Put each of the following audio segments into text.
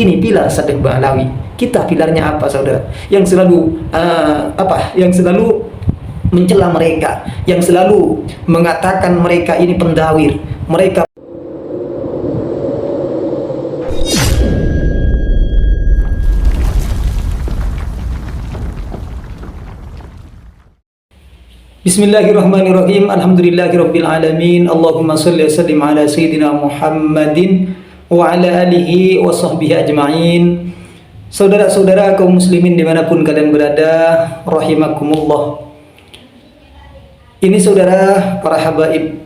Ini pilar Sadeh Ba'alawi. Kita pilarnya apa, saudara? Yang selalu Yang selalu mencela mereka, yang selalu mengatakan mereka ini pendawir, mereka Bismillahirrahmanirrahim. Alhamdulillahirabbil alamin. Allahumma shalli wa sallim ala sayyidina Muhammadin wa ala alihi wa sahbihi ajma'in. Saudara-saudara kaum muslimin dimanapun kalian berada, rahimakumullah. Ini saudara, para habaib,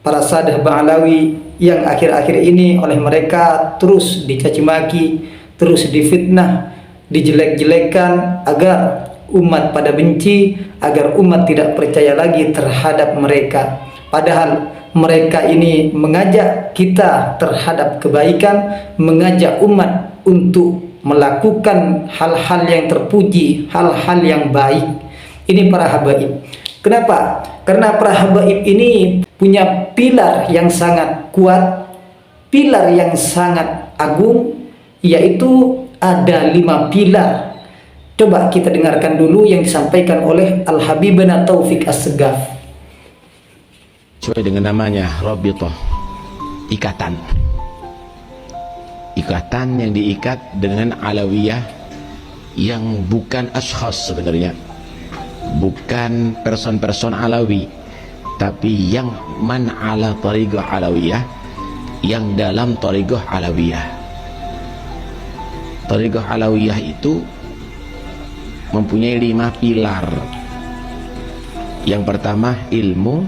para Sadeh Ba'alawi yang akhir-akhir ini oleh mereka terus dicaci maki, terus difitnah, dijelek-jelekan agar umat pada benci, agar umat tidak percaya lagi terhadap mereka. Padahal mereka ini mengajak kita terhadap kebaikan, mengajak umat untuk melakukan hal-hal yang terpuji, hal-hal yang baik. Ini para habaib. Kenapa? Karena para habaib ini punya pilar yang sangat kuat, pilar yang sangat agung, yaitu ada 5 pilar. Coba kita dengarkan dulu yang disampaikan oleh Al-Habibana Taufik As-Segaf. Sesuai dengan namanya, Rabithah, ikatan. Ikatan yang diikat dengan alawiyah yang bukan ashkhas sebenarnya. Bukan person-person alawi, tapi yang man ala tariqah alawiyah, yang dalam tariqah alawiyah. Tariqah alawiyah itu mempunyai 5 pilar. Yang pertama ilmu,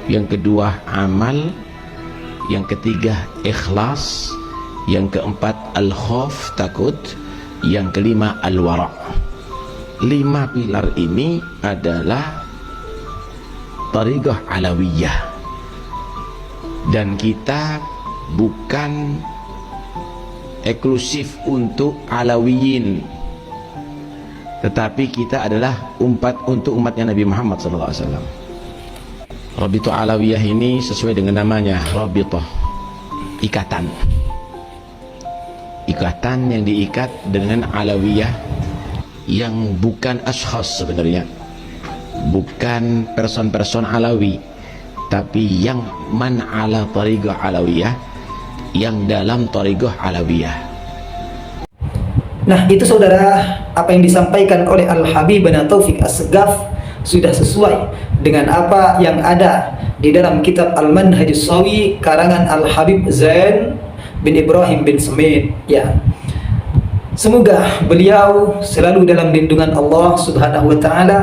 yang kedua amal, yang ketiga ikhlas, yang keempat al-khauf, takut, yang kelima al-wara'. 5 pilar ini adalah tariqah alawiyah, dan kita bukan eksklusif untuk alawiyin, tetapi kita adalah untuk umatnya Nabi Muhammad SAW. Rabithah alawiyah ini sesuai dengan namanya, Rabithah, ikatan. Ikatan yang diikat dengan alawiyah yang bukan ashkhas sebenarnya. Bukan person-person alawi, tapi yang man ala tariqah alawiyah, yang dalam tariqah alawiyah. Nah, itu saudara, apa yang disampaikan oleh Al-Habibana Taufik As-Segaf sudah sesuai dengan apa yang ada di dalam kitab Al-Manhajus Shawi karangan Al-Habib Zain bin Ibrahim bin Semit. Ya, semoga beliau selalu dalam lindungan Allah Subhanahu wa taala,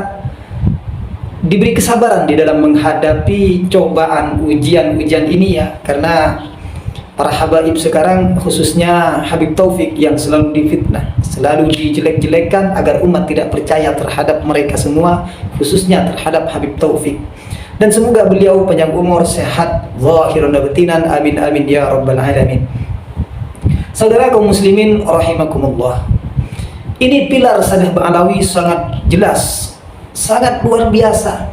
diberi kesabaran di dalam menghadapi cobaan ujian-ujian ini ya, karena para habaib sekarang, khususnya Habib Taufik, yang selalu difitnah, selalu dijelek-jelekkan agar umat tidak percaya terhadap mereka semua, khususnya terhadap Habib Taufik. Dan semoga beliau panjang umur, sehat, zahiran dan batinan, amin amin ya rabbal alamin. Saudara kaum muslimin rahimakumullah, ini pilar Sadeh Ba'alawi sangat jelas, sangat luar biasa.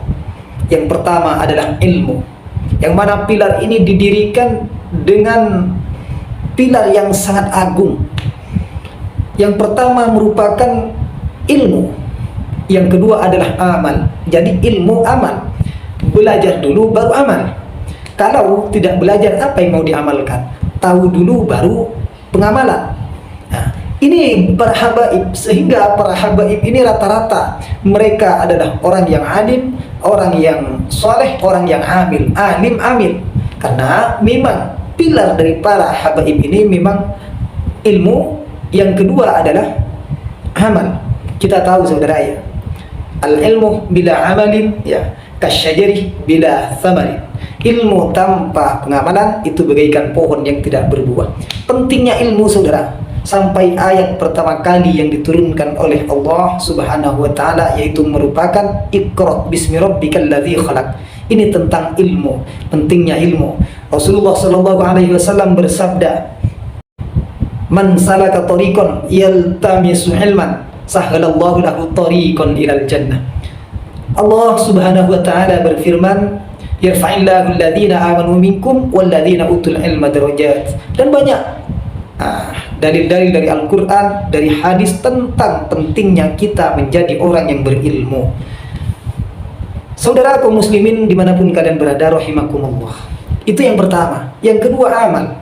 Yang pertama adalah ilmu, yang mana pilar ini didirikan dengan pilar yang sangat agung. Yang pertama merupakan ilmu, yang kedua adalah amal. Jadi ilmu, amal, belajar dulu baru amal. Kalau tidak belajar, apa yang mau diamalkan? Tahu dulu baru pengamalan. Nah, ini para habaib, sehingga para habaib ini rata-rata mereka adalah orang yang alim, orang yang soleh, orang yang amil, alim, amil. Karena memang pilar dari para habaib ini memang ilmu, yang kedua adalah amal. Kita tahu saudara ya, al-ilmu bila amalin ya kasyajari bila thamarin. Ilmu tanpa pengamalan itu bagaikan pohon yang tidak berbuah. Pentingnya ilmu saudara, sampai ayat pertama kali yang diturunkan oleh Allah Subhanahu wa taala, yaitu merupakan Iqra bismi rabbikal ladzi khalaq. Ini tentang ilmu, pentingnya ilmu. Rasulullah sallallahu alaihi wasallam bersabda, "Man salaka tariqan yaltamisu ilman, sahhalallahu lahu tariqan ilal jannah." Allah Subhanahu wa taala berfirman, "Yarfa'illahu alladhina amanu minkum walladzina utul ilma darajat." Dan banyak dalil-dalil dari Al-Quran, dari hadis tentang pentingnya kita menjadi orang yang berilmu. Saudara kaum muslimin dimanapun kalian berada, rahimakumullah. Itu yang pertama. Yang kedua, amal.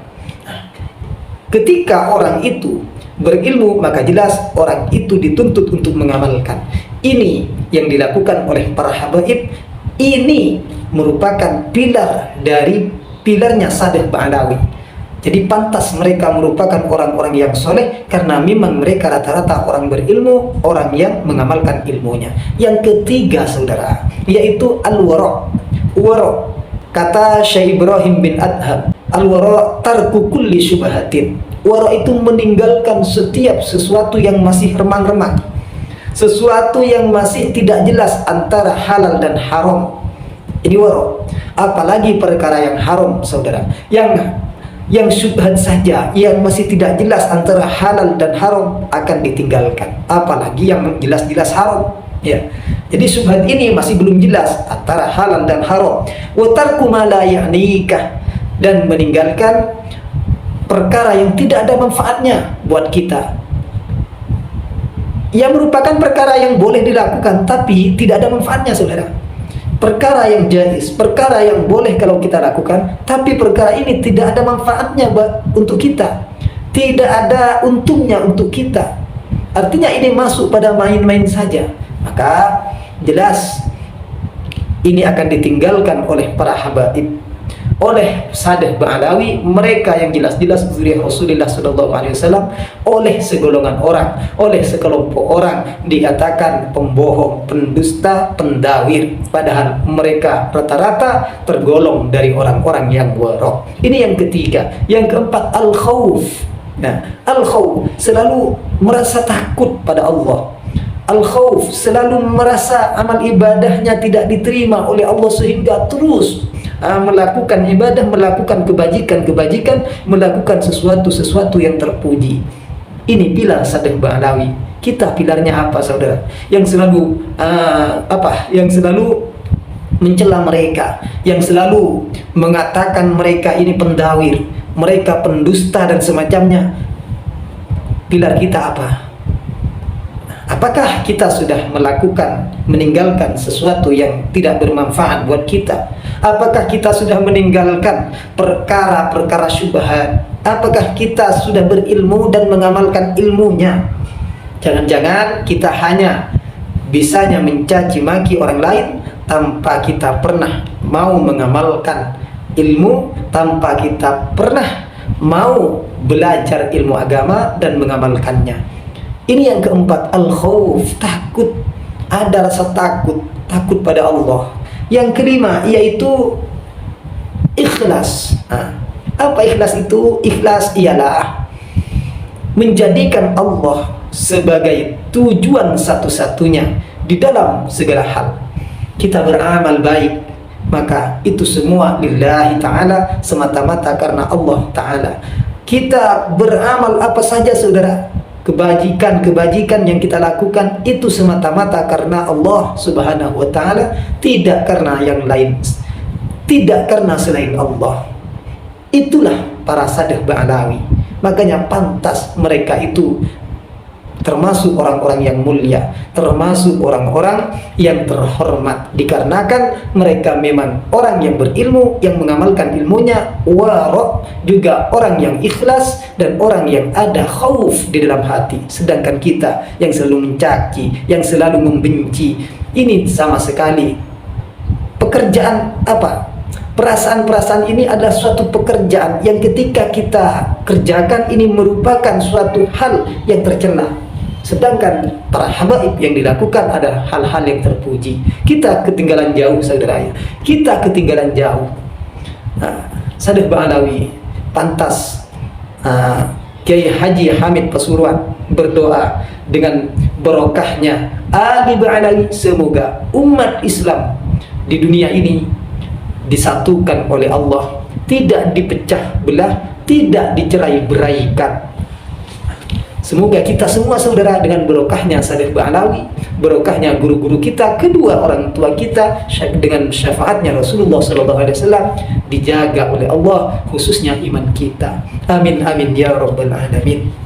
Ketika orang itu berilmu, maka jelas orang itu dituntut untuk mengamalkan. Ini yang dilakukan oleh para habaib. Ini merupakan pilar dari pilarnya Sadeh Ba'alawi. Jadi pantas mereka merupakan orang-orang yang soleh karena memang mereka rata-rata orang berilmu, orang yang mengamalkan ilmunya. Yang ketiga, saudara, yaitu al-wara'. Wara', kata Syekh Ibrahim bin Adham, al-wara' tarku kulli syubhatin. Wara' itu meninggalkan setiap sesuatu yang masih remang-remang, sesuatu yang masih tidak jelas antara halal dan haram. Ini wara'. Apalagi perkara yang haram, saudara, yang syubhat saja, yang masih tidak jelas antara halal dan haram akan ditinggalkan, apalagi yang jelas-jelas haram, ya. Jadi syubhat ini masih belum jelas antara halal dan haram. Wa tarku ma la ya'nika, dan meninggalkan perkara yang tidak ada manfaatnya buat kita, yang merupakan perkara yang boleh dilakukan tapi tidak ada manfaatnya, saudara. Perkara yang jais, perkara yang boleh kalau kita lakukan, tapi perkara ini tidak ada manfaatnya untuk kita, tidak ada untungnya untuk kita. Artinya ini masuk pada main-main saja. Maka jelas ini akan ditinggalkan oleh para habaib, oleh Sadeh Ba'alawi, mereka yang jelas-jelas zuriyah Rasulullah SAW, oleh segolongan orang, oleh sekelompok orang dikatakan pembohong, pendusta, pendawir, padahal mereka rata-rata tergolong dari orang-orang yang wara'. Ini yang ketiga. Yang keempat, al-khawf. Nah, al-khawf selalu merasa takut pada Allah. Al-khawf selalu merasa amal ibadahnya tidak diterima oleh Allah sehingga terus melakukan ibadah, melakukan kebajikan-kebajikan, melakukan sesuatu yang terpuji. Ini pilar Sadeh Ba'alawi. Kita pilarnya apa, saudara? Yang selalu Yang selalu mencela mereka, yang selalu mengatakan mereka ini pendawir, mereka pendusta dan semacamnya. Pilar kita apa? Apakah kita sudah meninggalkan sesuatu yang tidak bermanfaat buat kita? Apakah kita sudah meninggalkan perkara-perkara syubhat? Apakah kita sudah berilmu dan mengamalkan ilmunya? Jangan-jangan kita hanya bisanya mencaci maki orang lain tanpa kita pernah mau mengamalkan ilmu, tanpa kita pernah mau belajar ilmu agama dan mengamalkannya. Ini yang keempat, al-khawf, takut. Ada rasa takut pada Allah. Yang kelima yaitu ikhlas. Apa ikhlas itu? Ikhlas ialah menjadikan Allah sebagai tujuan satu-satunya di dalam segala hal. Kita beramal baik, maka itu semua lillahi ta'ala, semata-mata karena Allah ta'ala. Kita beramal apa saja, saudara, kebajikan yang kita lakukan itu semata-mata karena Allah Subhanahu wa ta'ala, tidak karena yang lain, tidak karena selain Allah. Itulah para Sadeh Ba'alawi. Makanya pantas mereka itu termasuk orang-orang yang mulia, termasuk orang-orang yang terhormat, dikarenakan mereka memang orang yang berilmu, yang mengamalkan ilmunya, wara', juga orang yang ikhlas dan orang yang ada khauf di dalam hati. Sedangkan kita yang selalu mencaci, yang selalu membenci, ini sama sekali pekerjaan apa? Perasaan-perasaan ini adalah suatu pekerjaan yang ketika kita kerjakan ini merupakan suatu hal yang tercela. Sedangkan para habaib yang dilakukan adalah hal-hal yang terpuji. Kita ketinggalan jauh, saudara ya. Kita ketinggalan jauh. Sadeh Ba'alawi pantas Kiai Haji Hamid Pasuruan berdoa dengan barokahnya Ali Ba'alawi, semoga umat Islam di dunia ini disatukan oleh Allah, tidak dipecah belah, tidak dicerai beraikan. Semoga kita semua saudara dengan barokahnya Syekh Ba'alawi, barokahnya guru-guru kita, kedua orang tua kita, dengan syafaatnya Rasulullah SAW dijaga oleh Allah, khususnya iman kita. Amin amin ya rabbal alamin.